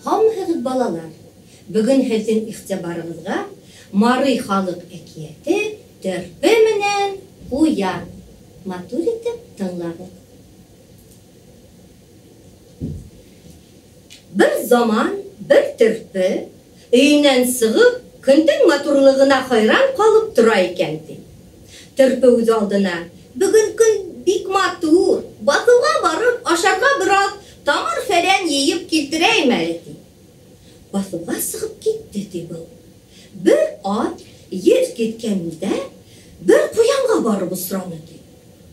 Hamıгыз балалар, бүгін һеҙҙең иғтибарығыҙға Марый халыҡ әкиәте Терпе менән Ҡуян. Матур итеп тыңлағыҙ. Бір заман бір Терпе өйөнән сығып, көндөң матурлығына хайран ҡалып тора икән ди. Терпе үҙ алдына, бүгін көн бик матур, баҫыуға барып, ашарға бираз тамыр-фәлән йыйып килтерәйем әле ди. Баҫыуға сығып китте ди был. Бер ат ел киткәндә бер ҡуянға барып осраны ди.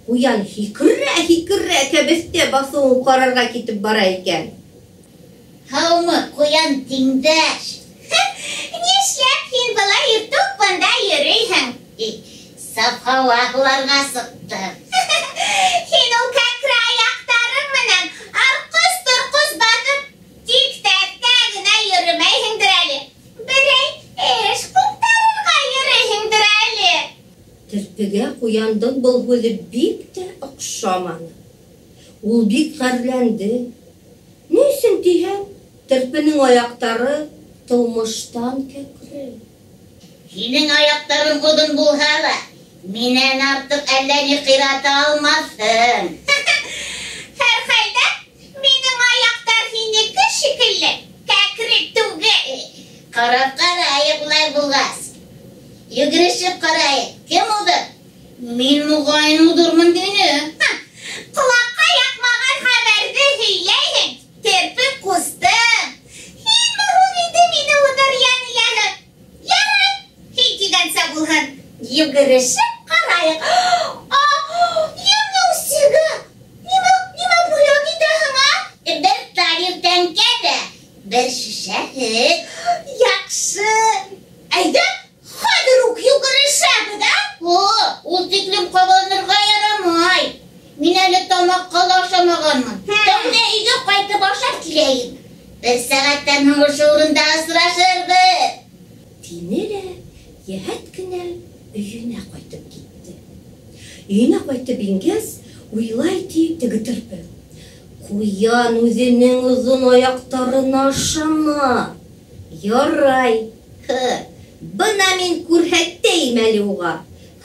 Ҡуян һикерә кәбеҫтә баҫыуын ҡарарға китеп бара икән. Һаумы, ҡуян тиңдәш. Нишләп һин былай иртүк бында йөрөйһең? Саф һауаларға сыҡтым. Һин ул кәкре аяҡтарың менән арҡыс-торҡос баҫып, тик тәктә генә йөрөмәйһеңдер әле. Берәй эш ҡуптарырға йөрөйһеңдер әле. Терпегә ҡуяндың был һүҙе бик тә оҡшаманы. Ул бик ғәрләнде. Ни өсөн тиһәң, Терпенең аяҡтары тыумыштан кәкре. Һинең аяҡтарың оҙон булһа ла, минән артыҡ әллә ни ҡирата алмаҫһың. Һәр хәлдә, минең аяҡтар һинеке шикелле, кәкре түгел. Ҡарап ҡарайыҡ былай булғас. Йүгерешеп ҡарайыҡ. Кем уҙыр? Мин моғайын уҙырмын дине. Ҡолаҡҡа яҡмаған хәбәрҙе һөйләйһең, Терпе ҡустым. Һинме һуң инде мине уҙыр яһы? Ярай, һин тигәнсә булһын. Йүгерешеп ҡарайыҡ. Еңеү сиге. Нимә бүләк итәһең, а? Бер тариф тәңкә дә, бер шешә һөт. Яҡшы. Әйҙә, хәҙер үк йүгерешәбеҙ, а? Ул тиклем ҡабаланырға ярамай. Мин әле тамаҡҡа ла ашамағанмын. Тәүҙә өйгә ҡайтып ашап киләйем. Бер сәғәттән һуң ошо урында осрашырбыҙ. Тине лә йәһәт кенә өйөнә ҡайтып китте. Өйөнә ҡайтып ингәс, уйлай ди теге Терпе. Ҡуян үҙенең оҙон аяҡтарына ашама. Ярай. Бына мин күрһәтәйем әле уға.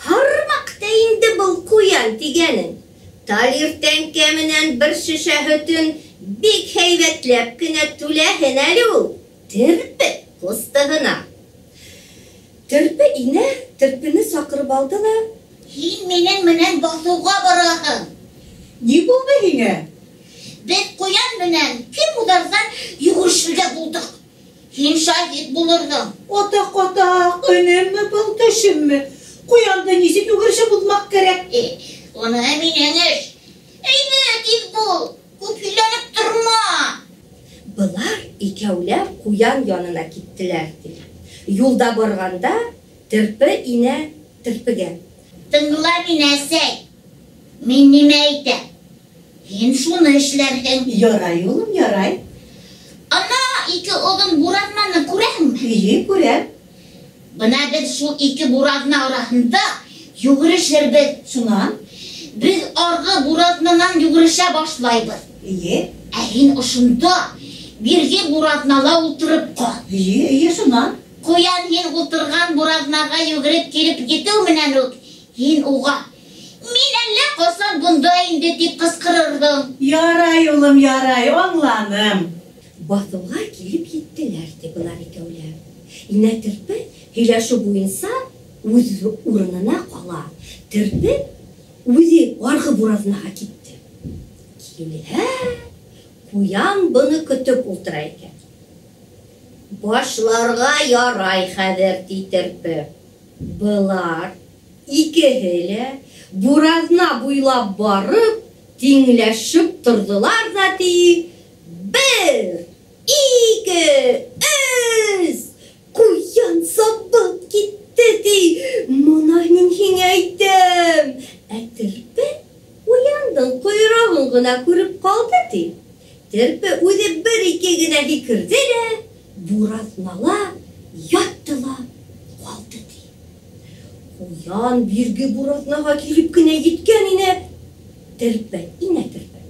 Һармаҡта инде был ҡуян тигәнең. Талир тәңкә менән бер шешә һөтөн бик һәйбәтләп кенә түләһен әле ул Терпе ҡустыһына. Терпе инә Терпене саҡырып алды ла: Һин минең менән баҫыуға бараһың. Ни булды һиңә? Беҙ ҡуян менән кем уҙарҙан йүгерешергә булдыҡ. Һин шаһит булырһың. Атаҡ, өнөммө был төшөммө? Ҡуянды нисек йүгерешеп уҙмаҡ кәрәк? Уны минең эш. Әйҙә, тиҙ бул. Күп һөйләнеп торма. Былар икәүләп ҡуян янына киттеләр ди. Юлда барғанда Терпе инә Терпегә: Тыңла мине, әсәй. Мин нимә әйтәм? Һин шуны эшләрһең. Ярай, улым, ярай. Ана, ике оҙон бураҙнаны күрәһеңме? Эйе, күрәм. Бына беҙ шул ике бураҙна араһында йүгерешербеҙ. Шунан? Беҙ арғы бураҙнанан йүгерешә башлайбыҙ. Эйе. Ә һин ошонда бирге бураҙнала ултырып ҡал. Эйе, шунан? Ҡуян һин ултырған бураҙнаға йүгереп килеп китеү менән үк, һин уға: Мин әллә ҡасан бында инде тип ҡысҡырырҙың. Ярай, улым, ярай, аңланым. Баҫыуға килеп еттеләр ди былар икәүләп. Инә Терпе һөйләшеү буйынса үҙ урынына ҡала. Терпе үҙе арғы бураҙнаға китте. Килһә, ҡуян быны көтөп ултыра икән. Башларға ярай хәҙер, ди Терпе. Былар икеһе лә бураҙна буйлап барып, тиңләшеп торҙолар ҙа ди. Бер, ике, өс! Ҡуян сабып китте ди. Мына мин һиңә әйтәм. Ә Терпе ҡуяндың ҡойроғон ғына күреп ҡалды ди. Терпе үҙе бер-ике генә һикерҙе лә бураҙнала ятты ла ҡалды ди. Ҡуян бирге бураҙнаға килеп кенә еткән ине. Терпе, инә Терпе: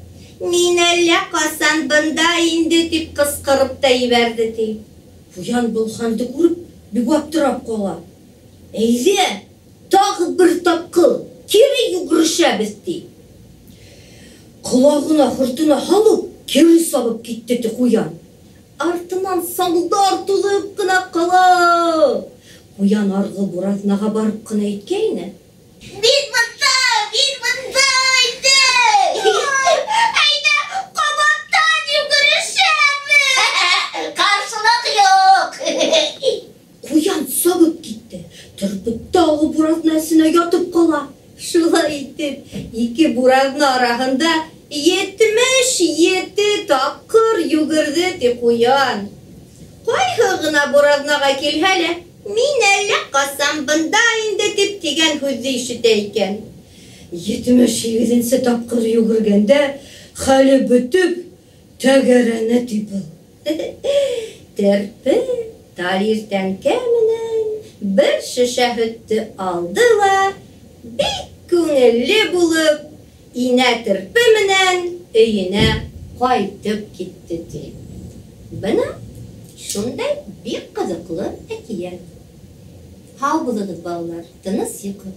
Мин әллә ҡасан бында инде тип ҡысҡырып кычкырып та ибәрде ти. Куян бул ханды күрүп, бик аптырап кала. Әйҙә, тагы бер тапкыр кире йүгерешәбез ти. Құлағына хыртына һалып, кире сабып китте ти Куян. Артынан салдар тулып кына кала. Куян арғы буразнаға барып кына әйткәйне. Мин бында әйдә. Әйдә, кабаттан йүгерешәбез. Каршылык юк. Куян сабып китте. Төрпе тагы буразнасына ятып кала. Шулай итеп, ике буразна арасында 77 тапкыр йүгерде ти Куян. Кайһы гына буразнаға килһәле, мин әллә касан бында инде дип дигән һүзне ишетә икән. 78 тапкыр йүгергәндә хәле бөтеп, тәгәрәне ти бу. Терпе Талир тәңкә менән бер шешә һөтте алды ла, бик күңелле булып, инә терпе менән өйенә кайтып китте ти. Бына шундай бик кызыклы әкият. Һау булыгыз, балалар, тыныс йоҡо.